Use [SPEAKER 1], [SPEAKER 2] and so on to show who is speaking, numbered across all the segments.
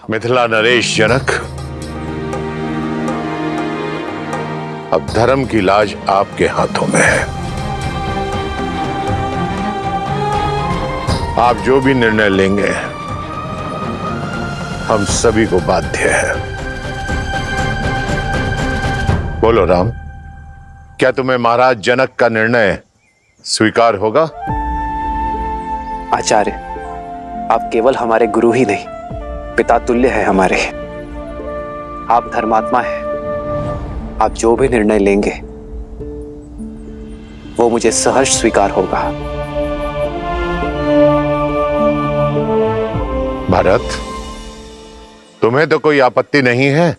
[SPEAKER 1] मिथिला नरेश जनक, अब धर्म की लाज आपके हाथों में है। आप जो भी निर्णय लेंगे हम सभी को बाध्य है। बोलो राम, क्या तुम्हें महाराज जनक का निर्णय स्वीकार होगा?
[SPEAKER 2] आचार्य, आप केवल हमारे गुरु ही नहीं, पिता तुल्य है हमारे। आप धर्मात्मा हैं। आप जो भी निर्णय लेंगे वो मुझे सहर्ष स्वीकार होगा।
[SPEAKER 1] भरत, तुम्हें तो कोई आपत्ति नहीं है?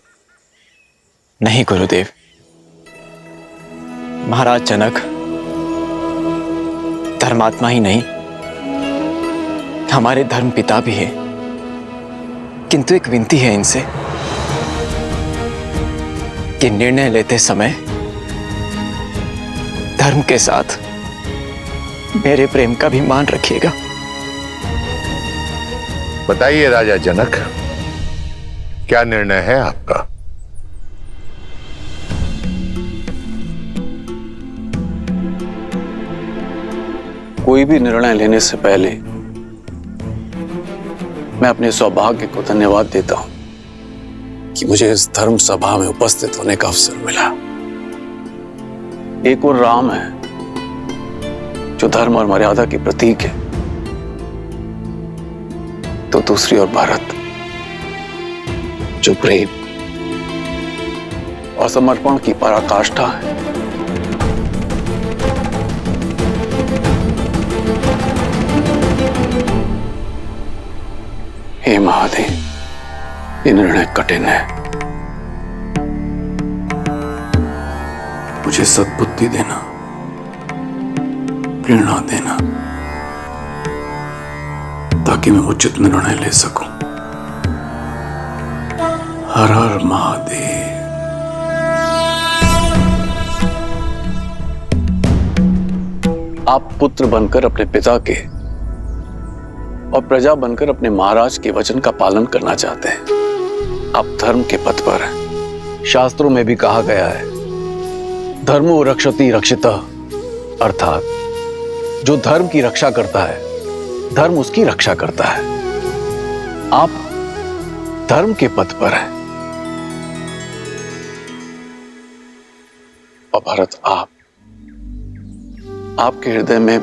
[SPEAKER 3] नहीं गुरुदेव। महाराज जनक धर्मात्मा ही नहीं, हमारे धर्म पिता भी है। किंतु एक विनती है इनसे कि निर्णय लेते समय धर्म के साथ मेरे प्रेम का भी मान रखिएगा।
[SPEAKER 1] बताइए राजा जनक, क्या निर्णय है आपका?
[SPEAKER 4] कोई भी निर्णय लेने से पहले मैं अपने सौभाग्य को धन्यवाद देता हूं कि मुझे इस धर्म सभा में उपस्थित होने का अवसर मिला। एक और राम है जो धर्म और मर्यादा की प्रतीक है, तो दूसरी ओर भरत जो प्रेम और समर्पण की पराकाष्ठा है। हे महादेव, ये निर्णय कठिन है। मुझे सद्बुद्धि देना, प्रेरणा देना, ताकि मैं उचित निर्णय ले सकूं। हर हर महादेव। आप पुत्र बनकर अपने पिता के और प्रजा बनकर अपने महाराज के वचन का पालन करना चाहते हैं। आप धर्म के पथ पर हैं। शास्त्रों में भी कहा गया है, धर्मो रक्षति रक्षितः, अर्थात जो धर्म की रक्षा करता है धर्म उसकी रक्षा करता है। आप धर्म के पथ पर हैं। और भरत, आपके हृदय में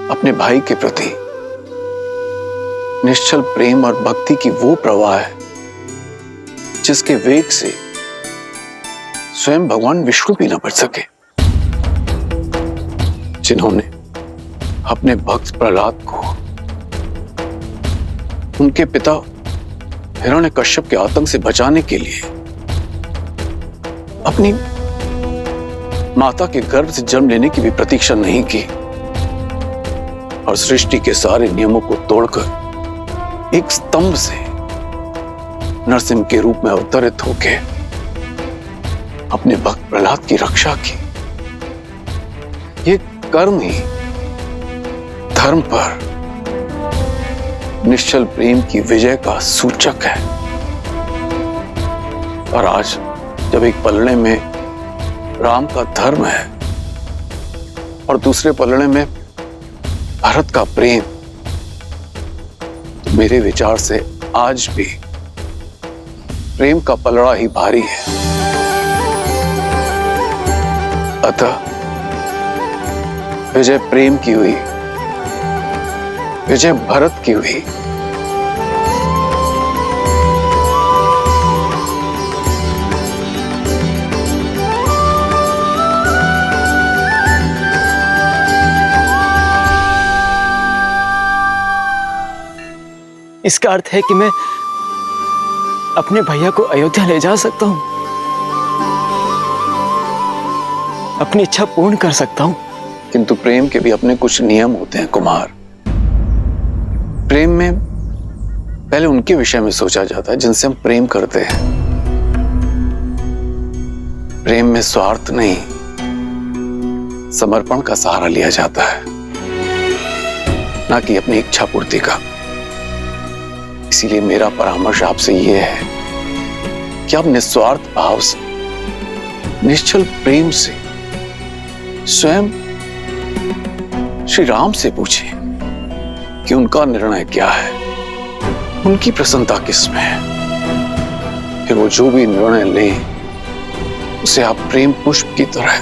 [SPEAKER 4] अपने भाई के प्रति निश्चल प्रेम और भक्ति की वो प्रवाह है जिसके वेग से स्वयं भगवान विष्णु भी न बच सके, जिन्होंने अपने भक्त प्रहलाद को उनके पिता हिरण्यकश्यप के आतंक से बचाने के लिए अपनी माता के गर्भ से जन्म लेने की भी प्रतीक्षा नहीं की और सृष्टि के सारे नियमों को तोड़कर एक स्तंभ से नरसिंह के रूप में अवतरित होकर अपने भक्त प्रहलाद की रक्षा की। ये कर्म ही धर्म पर निश्चल प्रेम की विजय का सूचक है। और आज जब एक पलड़े में राम का धर्म है और दूसरे पलड़े में भरत का प्रेम, तो मेरे विचार से आज भी प्रेम का पलड़ा ही भारी है। अतः विजय प्रेम की हुई, विजय भरत की हुई।
[SPEAKER 3] इसका अर्थ है कि मैं अपने भैया को अयोध्या ले जा सकता हूं, अपनी इच्छा पूर्ण कर सकता हूं।
[SPEAKER 4] किंतु प्रेम के भी अपने कुछ नियम होते हैं कुमार। प्रेम में पहले उनके विषय में सोचा जाता है जिनसे हम प्रेम करते हैं। प्रेम में स्वार्थ नहीं, समर्पण का सहारा लिया जाता है, ना कि अपनी इच्छा पूर्ति का। इसीलिए मेरा परामर्श आपसे यह है कि आप निस्वार्थ भाव से, निश्चल प्रेम से स्वयं श्री राम से पूछें कि उनका निर्णय क्या है, उनकी प्रसन्नता किसमें है। फिर वो जो भी निर्णय लें उसे आप प्रेम पुष्प की तरह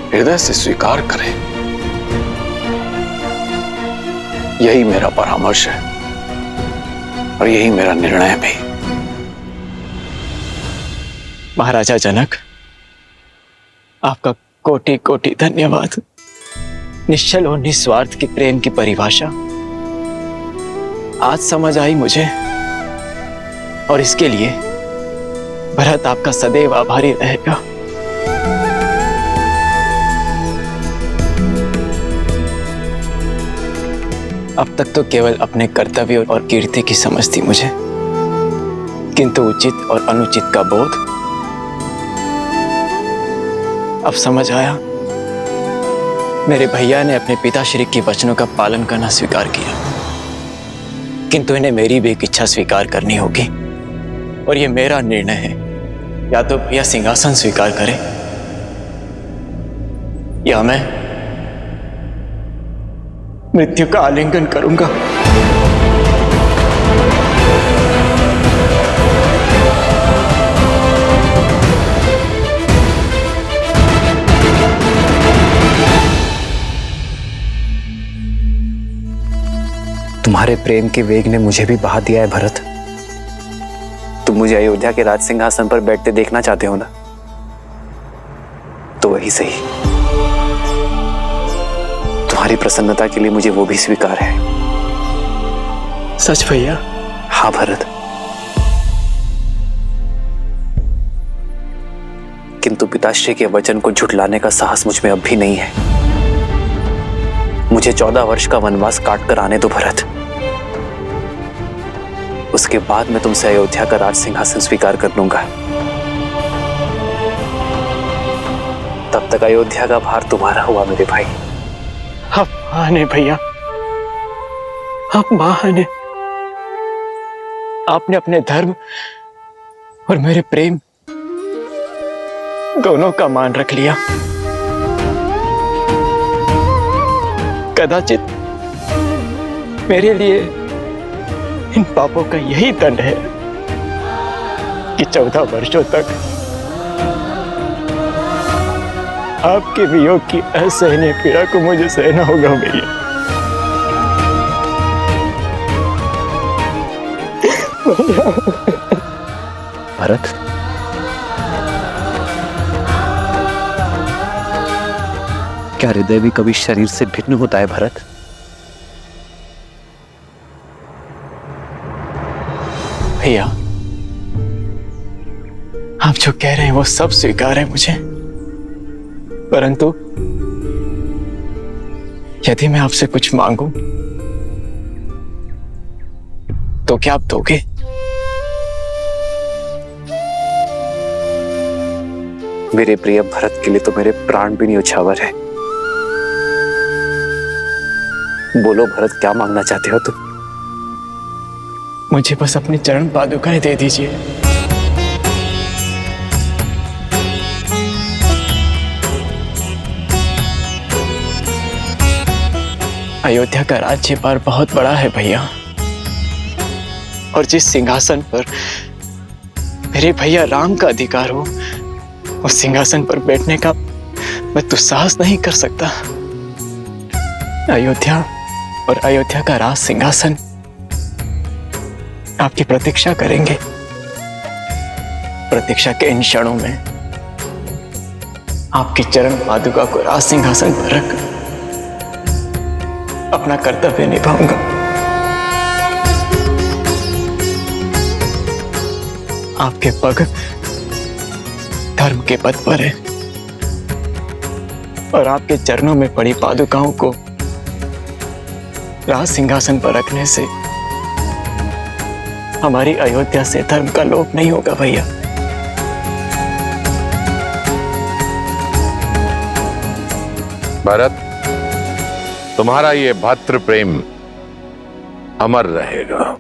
[SPEAKER 4] हृदय से स्वीकार करें। यही मेरा परामर्श है और यही मेरा निर्णय भी।
[SPEAKER 3] महाराजा जनक, आपका कोटि कोटि धन्यवाद। निश्चल और निस्वार्थ के प्रेम की परिभाषा आज समझ आई मुझे, और इसके लिए भरत आपका सदैव आभारी रहेगा। अब तक तो केवल अपने कर्तव्य और कीर्ति की समझ थी मुझे, किंतु उचित और अनुचित का बोध अब समझ आया। मेरे भैया ने अपने पिताश्री के वचनों का पालन करना स्वीकार किया, किंतु इन्हें मेरी भी एक इच्छा स्वीकार करनी होगी, और ये मेरा निर्णय है। या तो भैया सिंहासन स्वीकार करें या मैं मृत्यु का आलिंगन करूंगा।
[SPEAKER 2] तुम्हारे प्रेम के वेग ने मुझे भी बहा दिया है भरत। तुम मुझे अयोध्या के राज सिंहासन पर बैठते देखना चाहते हो ना, तो वही सही। तुम्हारी प्रसन्नता के लिए मुझे वो भी स्वीकार है।
[SPEAKER 3] सच भैया?
[SPEAKER 2] हाँ भरत, किंतु पिताश्री के वचन को झुठलाने का साहस मुझ में अब भी नहीं है। मुझे 14 वर्ष का वनवास काट कर आने दो भरत। उसके बाद मैं तुमसे अयोध्या का राज सिंहासन स्वीकार कर लूंगा। तब तक अयोध्या का भार तुम्हारा हुआ मेरे भाई।
[SPEAKER 3] आप महान है भैया, आप महान है। आपने अपने धर्म और मेरे प्रेम दोनों का मान रख लिया। कदाचित मेरे लिए इन पापों का यही दंड है कि 14 वर्षों तक आपके वियोग की असहनीय पीड़ा को मुझे सहना होगा भैया।
[SPEAKER 2] भरत, क्या हृदय भी कभी शरीर से भिन्न होता है भरत?
[SPEAKER 3] भैया, आप जो कह रहे हैं वो सब स्वीकार है मुझे, परंतु यदि मैं आपसे कुछ मांगूं तो क्या आप दोगे?
[SPEAKER 2] मेरे प्रिय भरत के लिए तो मेरे प्राण भी न्योछावर है। बोलो भरत, क्या मांगना चाहते हो तुम?
[SPEAKER 3] मुझे बस अपनी चरण पादुकाएं दे दीजिए। अयोध्या का राज्यभार बहुत बड़ा है भैया, और जिस सिंहासन पर मेरे भैया राम का अधिकार हो, उस सिंहासन पर बैठने का मैं दुस्साहस नहीं कर सकता। अयोध्या और अयोध्या का राज सिंहासन आपकी प्रतीक्षा करेंगे। प्रतीक्षा के इन क्षणों में आपकी चरण पादुका को राज सिंहासन पर रख अपना कर्तव्य निभाऊंगा। आपके पग धर्म के पथ पर है, और आपके चरणों में पड़ी पादुकाओं को राज सिंहासन पर रखने से हमारी अयोध्या से धर्म का लोप नहीं होगा भैया।
[SPEAKER 1] भरत, तुम्हारा ये भ्रातृ प्रेम अमर रहेगा।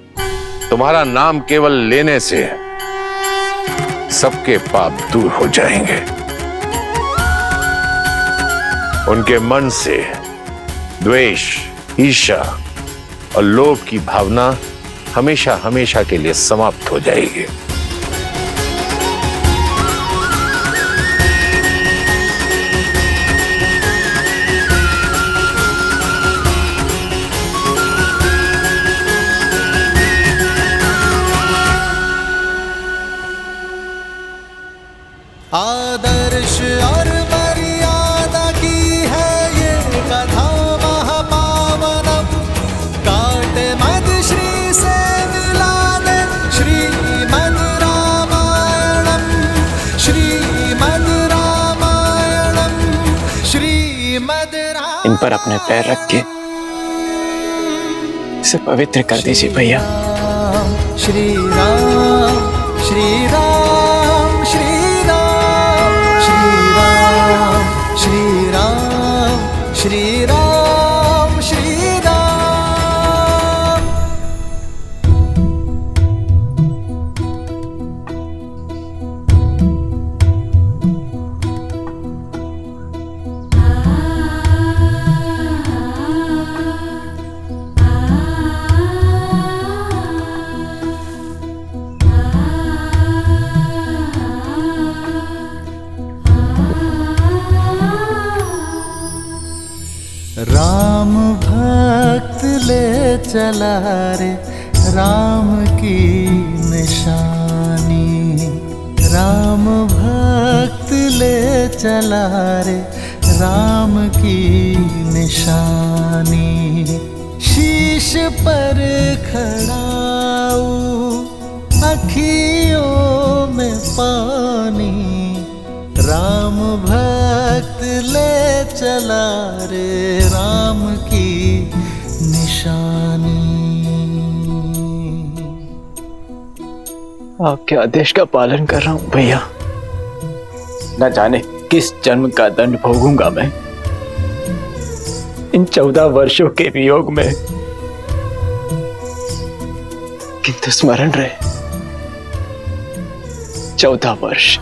[SPEAKER 1] तुम्हारा नाम केवल लेने से सबके पाप दूर हो जाएंगे। उनके मन से द्वेष, ईर्ष्या और लोभ की भावना हमेशा हमेशा के लिए समाप्त हो जाएगी।
[SPEAKER 5] आदर्श और मर्यादा की है ये कथा महापावनम। काटे मद श्री से मिला दे श्रीमद् रामायणम, श्रीमद् रामायणम, श्रीमद् रामायणम।
[SPEAKER 3] इन पर अपने पैर रख के इसे पवित्र कर दीजिए भैया।
[SPEAKER 5] श्री राम, श्री राम, श्री श्री राम, श्री राम, श्री राम। राम भक्त ले चला रे राम की निशानी। राम भक्त ले चला रे राम की निशानी। शीश पर खड़ाऊ अखियों में पानी। राम भक्त ले चला रे राम की निशानी।
[SPEAKER 3] आपके आदेश का पालन कर रहा हूं भैया। न जाने किस जन्म का दंड भोगूंगा मैं इन 14 वर्षों के वियोग में, किंतु स्मरण रहे 14 वर्ष,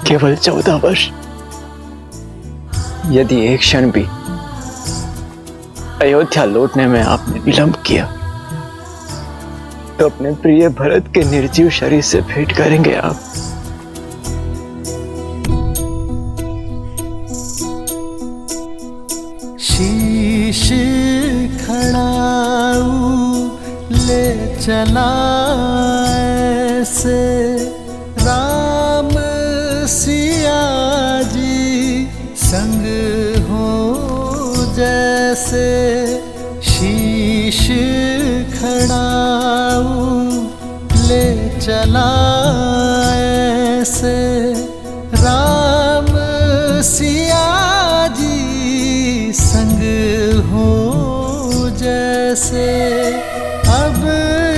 [SPEAKER 3] केवल 14 वर्ष। यदि एक क्षण भी अयोध्या लौटने में आपने विलंब किया तो अपने प्रिय भरत के निर्जीव शरीर से भेंट करेंगे आप।
[SPEAKER 5] शीश खड़ाऊ ले चला ऐसे राम सिया जी संग हो जैसे। शीश खड़ाऊ ले चला ऐसे राम सिया जी संग हो जैसे। अब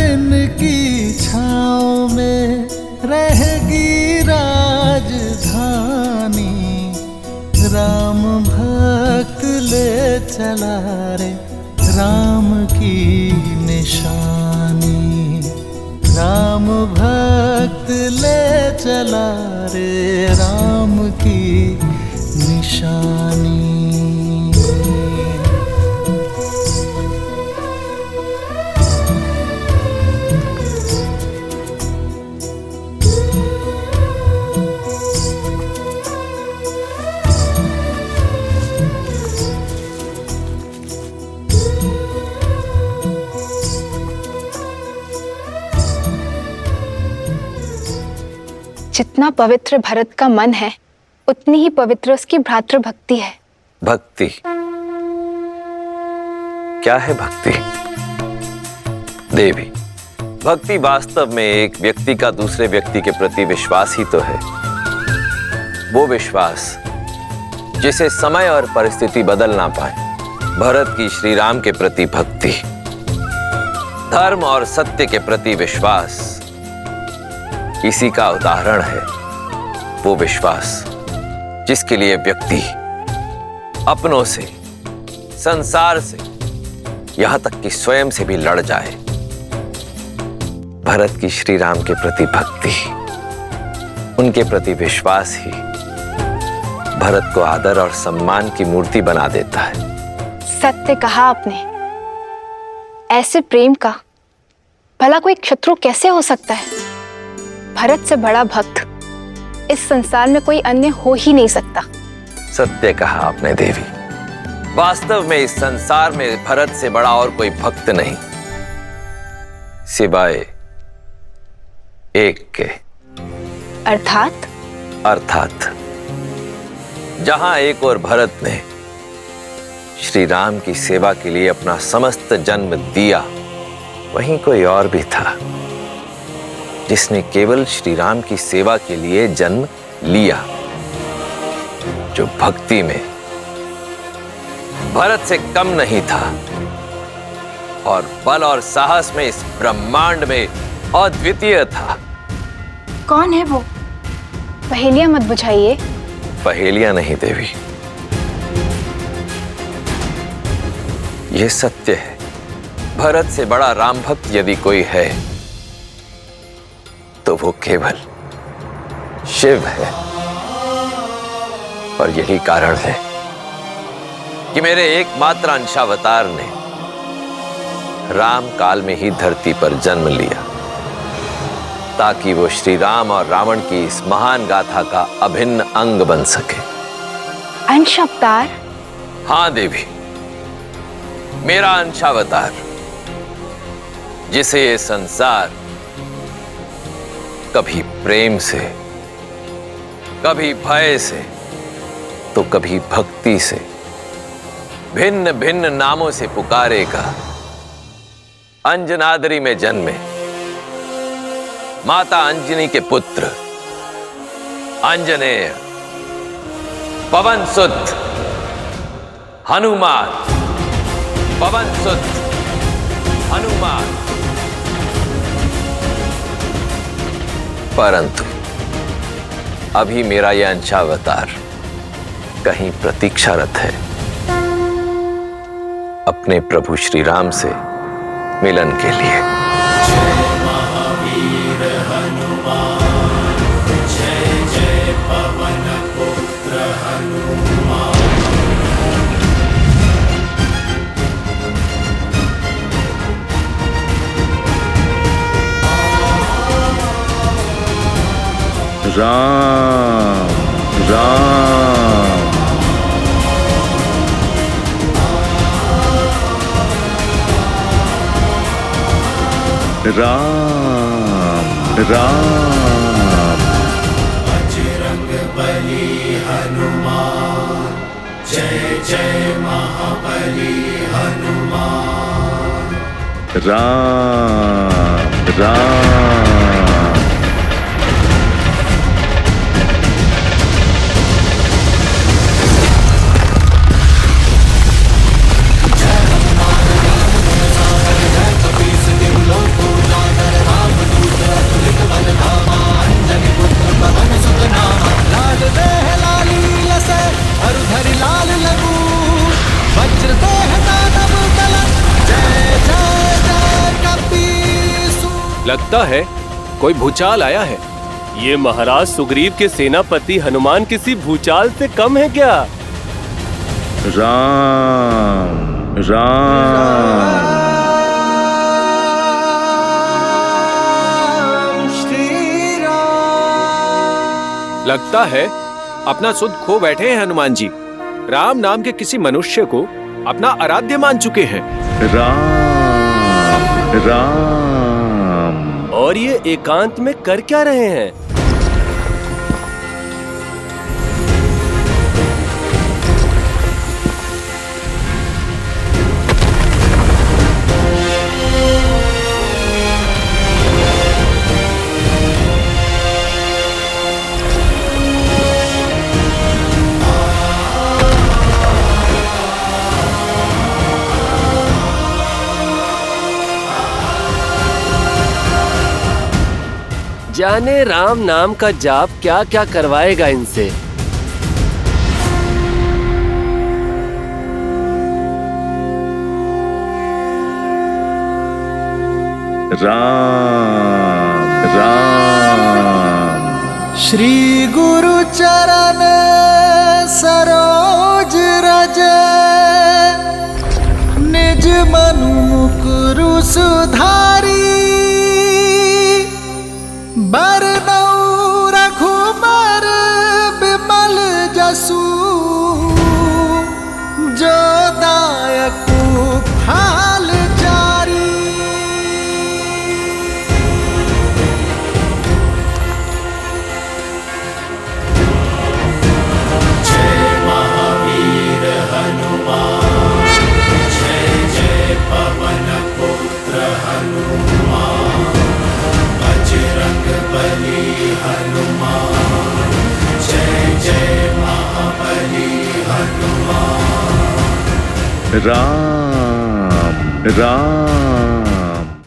[SPEAKER 5] इनकी छाँव में रहेगी राजधानी। राम भक्त ले चला रे राम की निशानी। राम भक्त ले चला रे राम की निशानी।
[SPEAKER 6] जितना पवित्र भरत का मन है उतनी ही पवित्र उसकी भ्रातृ भक्ति है।
[SPEAKER 7] भक्ति क्या है? भक्ति देवी, भक्ति वास्तव में एक व्यक्ति का दूसरे व्यक्ति के प्रति विश्वास ही तो है। वो विश्वास जिसे समय और परिस्थिति बदल ना पाए। भरत की श्री राम के प्रति भक्ति, धर्म और सत्य के प्रति विश्वास, इसी का उदाहरण है वो विश्वास जिसके लिए व्यक्ति अपनों से, संसार से, यहां तक कि स्वयं से भी लड़ जाए। भरत की श्री राम के प्रति भक्ति, उनके प्रति विश्वास ही भरत को आदर और सम्मान की मूर्ति बना देता है।
[SPEAKER 6] सत्य कहा आपने। ऐसे प्रेम का भला कोई शत्रु कैसे हो सकता है? भरत से बड़ा भक्त इस संसार में कोई अन्य हो ही नहीं सकता।
[SPEAKER 7] सत्य कहा आपने देवी। वास्तव में इस संसार में भरत से बड़ा और कोई भक्त नहीं, सिवाय एक के। अर्थात जहां एक और भरत ने श्री राम की सेवा के लिए अपना समस्त जन्म दिया, वहीं कोई और भी था जिसने केवल श्री राम की सेवा के लिए जन्म लिया, जो भक्ति में भरत से कम नहीं था और बल और साहस में इस ब्रह्मांड में अद्वितीय था।
[SPEAKER 6] कौन है वो? पहेलियां मत बुझाइए।
[SPEAKER 7] पहेलियां नहीं देवी, यह सत्य है। भरत से बड़ा राम भक्त यदि कोई है तो वो केवल शिव है। और यही कारण है कि मेरे एकमात्र अंशावतार ने राम काल में ही धरती पर जन्म लिया, ताकि वो श्री राम और रावण की इस महान गाथा का अभिन्न अंग बन सके।
[SPEAKER 6] अंशावतार?
[SPEAKER 7] हां देवी, मेरा अंशावतार, जिसे ये संसार कभी प्रेम से, कभी भय से, तो कभी भक्ति से, भिन्न भिन्न नामों से पुकारेगा। अंजनाद्री में जन्मे माता अंजनी के पुत्र अंजनेय, पवन सुत हनुमान, पवन सुत हनुमान। परंतु अभी मेरा यह अंशावतार कहीं प्रतीक्षारत है अपने प्रभु श्री राम से मिलन के लिए।
[SPEAKER 1] राम राम राम।
[SPEAKER 5] बजरंग बली हनुमान, जय जय महाबली हनुमान।
[SPEAKER 1] राम राम।
[SPEAKER 8] लगता है कोई भूचाल आया है। ये महाराज सुग्रीव के सेनापति हनुमान किसी भूचाल से कम है क्या?
[SPEAKER 1] राम राम।
[SPEAKER 8] लगता है अपना सुध खो बैठे हैं हनुमान जी। राम नाम के किसी मनुष्य को अपना आराध्य मान चुके हैं।
[SPEAKER 1] राम राम।
[SPEAKER 8] और ये एकांत में कर क्या रहे हैं? जाने राम नाम का जाप क्या क्या करवाएगा इनसे।
[SPEAKER 1] राम राम।
[SPEAKER 5] श्री गुरु चरण सरोज रज, निज मनु मुकुरु सुधारी। बरनउँ रघुबर बिमल जसु, जो दायकु फल चारी। जय महावीर हनुमान, जय जय पवन पुत्र हनुमान। बजरंग बली हनुमान, जय जय महाबली हनुमान।
[SPEAKER 1] राम राम।